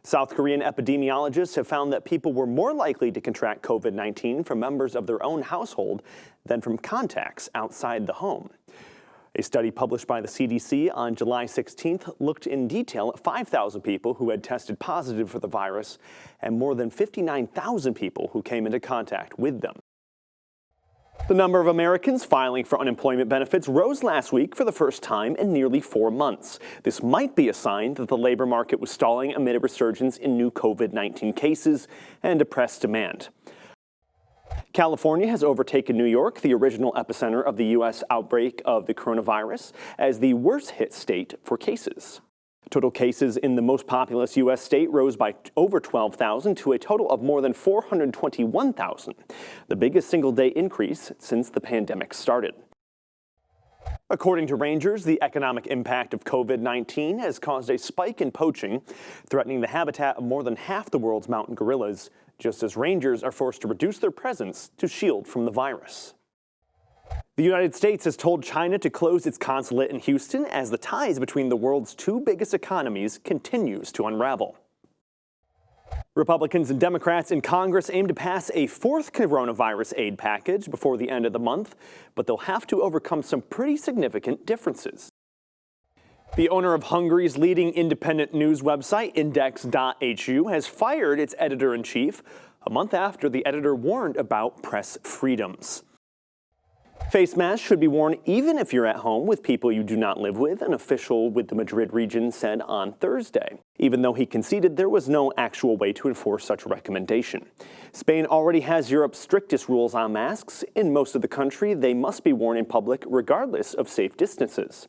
South Korean epidemiologists have found that people were more likely to contract COVID-19 from members of their own household than from contacts outside the home. A study published by the CDC on July 16th looked in detail at 5,000 people who had tested positive for the virus and more than 59,000 people who came into contact with them. The number of Americans filing for unemployment benefits rose last week for the first time in nearly 4 months. This might be a sign that the labor market was stalling amid a resurgence in new COVID-19 cases and depressed demand. California has overtaken New York, the original epicenter of the U.S. outbreak of the coronavirus, as the worst-hit state for cases. Total cases in the most populous U.S. state rose by over 12,000 to a total of more than 421,000, the biggest single-day increase since the pandemic started. According to rangers, the economic impact of COVID-19 has caused a spike in poaching, threatening the habitat of more than half the world's mountain gorillas, just as rangers are forced to reduce their presence to shield from the virus. The United States has told China to close its consulate in Houston as the ties between the world's two biggest economies continues to unravel. Republicans and Democrats in Congress aim to pass a fourth coronavirus aid package before the end of the month, but they'll have to overcome some pretty significant differences. The owner of Hungary's leading independent news website, Index.hu, has fired its editor-in-chief a month after the editor warned about press freedoms. Face masks should be worn even if you're at home with people you do not live with, an official with the Madrid region said on Thursday, even though he conceded there was no actual way to enforce such a recommendation. Spain already has Europe's strictest rules on masks. In most of the country, they must be worn in public regardless of safe distances.